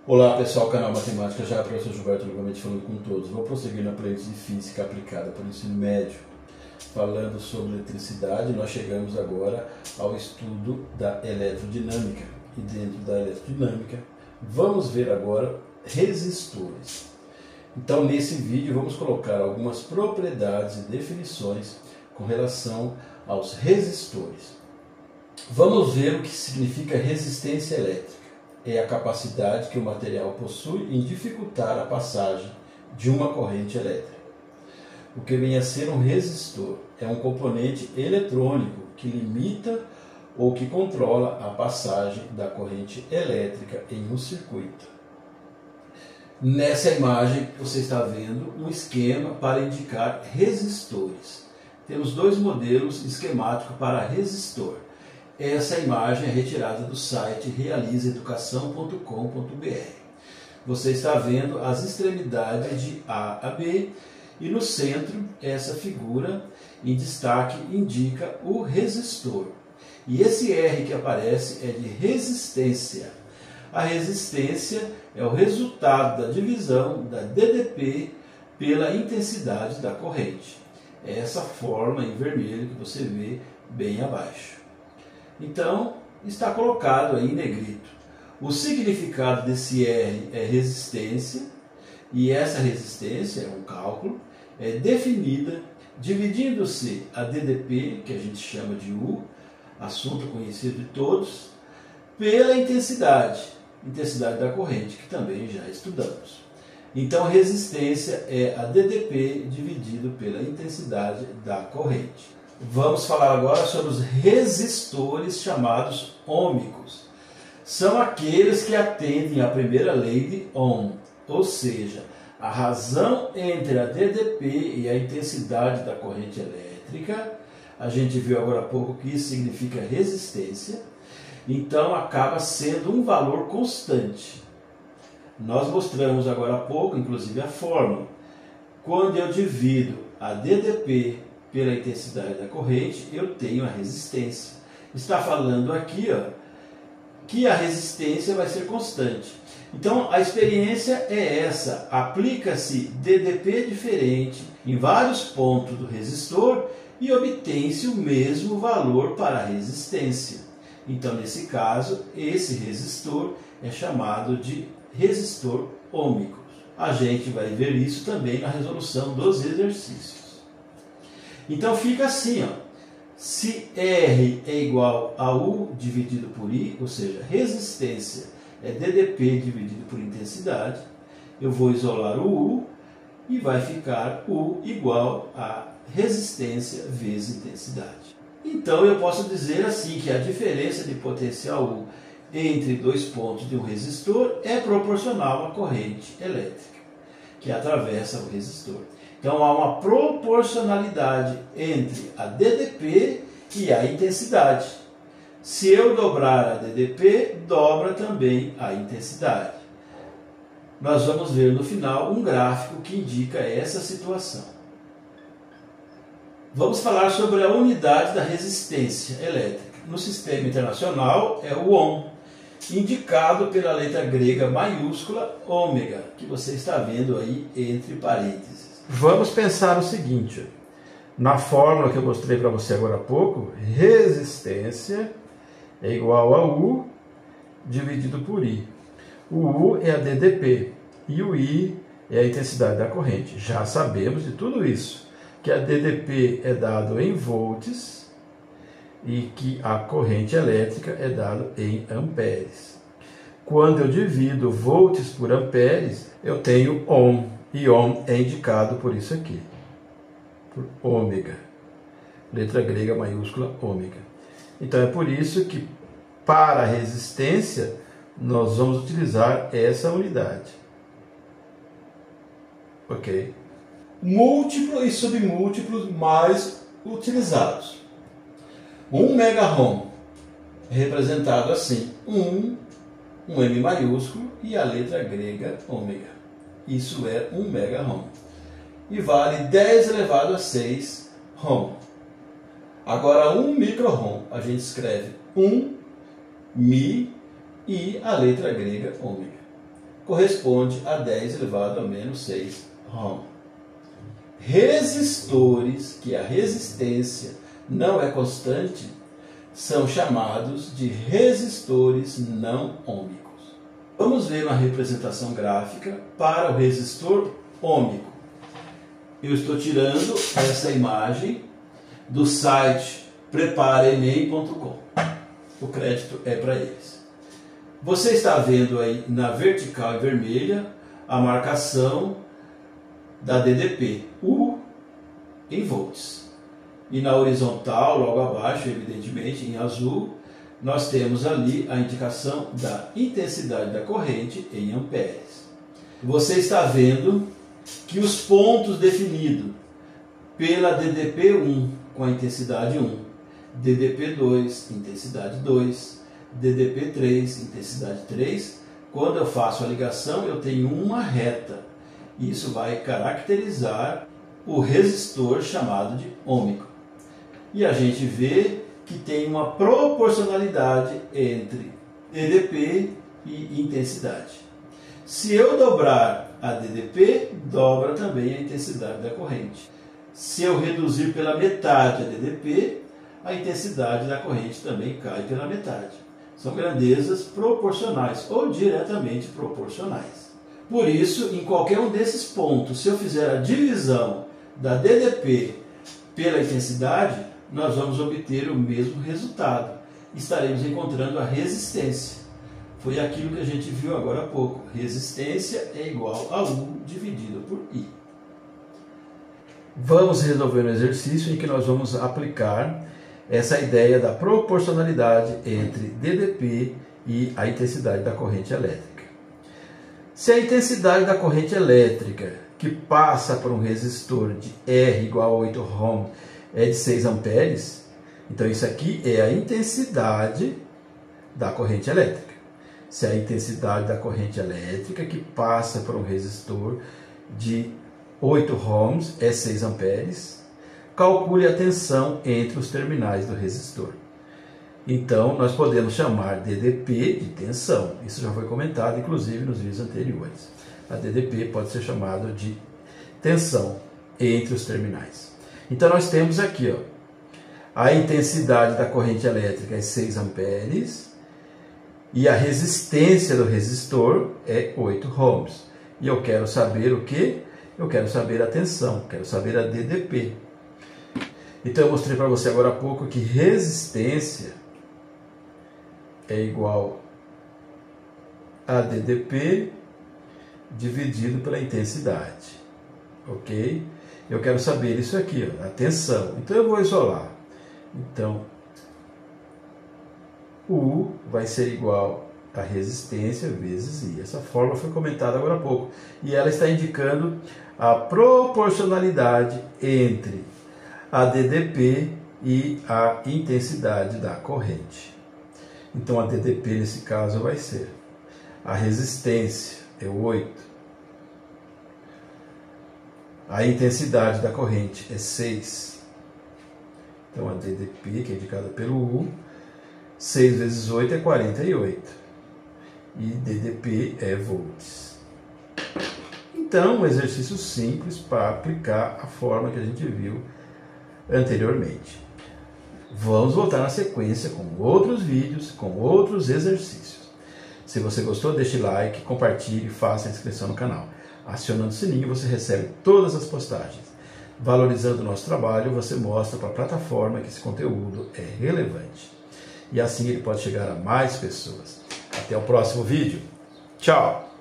Olá pessoal, canal Matemática Já, professor Gilberto novamente falando com todos. Vou prosseguir na playlist de Física aplicada para o ensino médio, falando sobre eletricidade. Nós chegamos agora ao estudo da eletrodinâmica. E dentro da eletrodinâmica, vamos ver agora resistores. Então nesse vídeo vamos colocar algumas propriedades e definições com relação aos resistores. Vamos ver o que significa resistência elétrica. É a capacidade que o material possui em dificultar a passagem de uma corrente elétrica. O que vem a ser um resistor é um componente eletrônico que limita ou que controla a passagem da corrente elétrica em um circuito. Nessa imagem você está vendo um esquema para indicar resistores. Temos dois modelos esquemáticos para resistor. Essa imagem é retirada do site realizaeducação.com.br. Você está vendo as extremidades de A a B e no centro essa figura em destaque indica o resistor. E esse R que aparece é de resistência. A resistência é o resultado da divisão da DDP pela intensidade da corrente. É essa forma em vermelho que você vê bem abaixo. Então, está colocado aí em negrito. O significado desse R é resistência, e essa resistência é um cálculo, é definida dividindo-se a DDP, que a gente chama de U, assunto conhecido de todos, pela intensidade da corrente, que também já estudamos. Então, resistência é a DDP dividido pela intensidade da corrente. Vamos falar agora sobre os resistores chamados ôhmicos. São aqueles que atendem à primeira lei de Ohm, ou seja, a razão entre a DDP e a intensidade da corrente elétrica. A gente viu agora há pouco que isso significa resistência, então acaba sendo um valor constante. Nós mostramos agora há pouco, inclusive, a fórmula. Quando eu divido a DDP pela intensidade da corrente, eu tenho a resistência. Está falando aqui, que a resistência vai ser constante. Então, a experiência é essa. Aplica-se DDP diferente em vários pontos do resistor e obtém-se o mesmo valor para a resistência. Então, nesse caso, esse resistor é chamado de resistor ôhmico. A gente vai ver isso também na resolução dos exercícios. Então fica assim, se R é igual a U dividido por I, ou seja, resistência é DDP dividido por intensidade, eu vou isolar o U e vai ficar U igual a resistência vezes intensidade. Então eu posso dizer assim que a diferença de potencial U entre dois pontos de um resistor é proporcional à corrente elétrica que atravessa o resistor. Então há uma proporcionalidade entre a DDP e a intensidade. Se eu dobrar a DDP, dobra também a intensidade. Nós vamos ver no final um gráfico que indica essa situação. Vamos falar sobre a unidade da resistência elétrica. No sistema internacional é o Ohm, indicado pela letra grega maiúscula ômega, que você está vendo aí entre parênteses. Vamos pensar o seguinte, na fórmula que eu mostrei para você agora há pouco, resistência é igual a U dividido por I. O U é a DDP e o I é a intensidade da corrente. Já sabemos de tudo isso, que a DDP é dado em volts e que a corrente elétrica é dada em amperes. Quando eu divido volts por amperes, eu tenho Ohm. E Ohm é indicado por isso aqui, por ômega, letra grega maiúscula ômega. Então é por isso que para a resistência nós vamos utilizar essa unidade. Ok? Múltiplos e submúltiplos mais utilizados. 1 megaohm é representado assim, um M maiúsculo e a letra grega ômega. Isso é 1 megaohm. E vale 10 elevado a 6 ohm. Agora 1 microohm, a gente escreve 1 mi e a letra grega ômega. corresponde a 10 elevado a menos 6 ohm. Resistores, que a resistência não é constante, são chamados de resistores não ômicos. Vamos ver uma representação gráfica para o resistor ômico. Eu estou tirando essa imagem do site preparenem.com. O crédito é para eles. Você está vendo aí na vertical e vermelha a marcação da DDP, U em volts. E na horizontal, logo abaixo, evidentemente, em azul, nós temos ali a indicação da intensidade da corrente em amperes. Você está vendo que os pontos definidos pela DDP1 com a intensidade 1, DDP2, intensidade 2, DDP3, intensidade 3, quando eu faço a ligação eu tenho uma reta. Isso vai caracterizar o resistor chamado de ômico. E a gente vê que tem uma proporcionalidade entre DDP e intensidade. Se eu dobrar a DDP, dobra também a intensidade da corrente. Se eu reduzir pela metade a DDP, a intensidade da corrente também cai pela metade. São grandezas proporcionais ou diretamente proporcionais. Por isso, em qualquer um desses pontos, se eu fizer a divisão da DDP pela intensidade, nós vamos obter o mesmo resultado. Estaremos encontrando a resistência. Foi aquilo que a gente viu agora há pouco. Resistência é igual a U dividido por I. Vamos resolver um exercício em que nós vamos aplicar essa ideia da proporcionalidade entre DDP e a intensidade da corrente elétrica. Se a intensidade da corrente elétrica que passa por um resistor de R igual a 8 ohm é de 6 amperes, então isso aqui é a intensidade da corrente elétrica. Se a intensidade da corrente elétrica que passa por um resistor de 8 ohms é 6 amperes, calcule a tensão entre os terminais do resistor. Então, nós podemos chamar DDP de tensão. Isso já foi comentado, inclusive, nos vídeos anteriores. A DDP pode ser chamada de tensão entre os terminais. Então, nós temos aqui, ó, a intensidade da corrente elétrica é 6 amperes e a resistência do resistor é 8 ohms. E eu quero saber o quê? Eu quero saber a tensão, quero saber a DDP. Então, eu mostrei para você agora há pouco que resistência é igual a DDP dividido pela intensidade, ok? Eu quero saber isso aqui, ó, a tensão. Então eu vou isolar. Então, U vai ser igual a resistência vezes I. Essa fórmula foi comentada agora há pouco. E ela está indicando a proporcionalidade entre a DDP e a intensidade da corrente. Então a DDP nesse caso vai ser, a resistência é 8, a intensidade da corrente é 6, então a DDP, que é indicada pelo U, 6 vezes 8 é 48, e DDP é volts. Então, um exercício simples para aplicar a forma que a gente viu anteriormente. Vamos voltar na sequência com outros vídeos, com outros exercícios. Se você gostou, deixe like, compartilhe e faça a inscrição no canal. Acionando o sininho, você recebe todas as postagens. Valorizando o nosso trabalho, você mostra para a plataforma que esse conteúdo é relevante. E assim ele pode chegar a mais pessoas. Até o próximo vídeo. Tchau!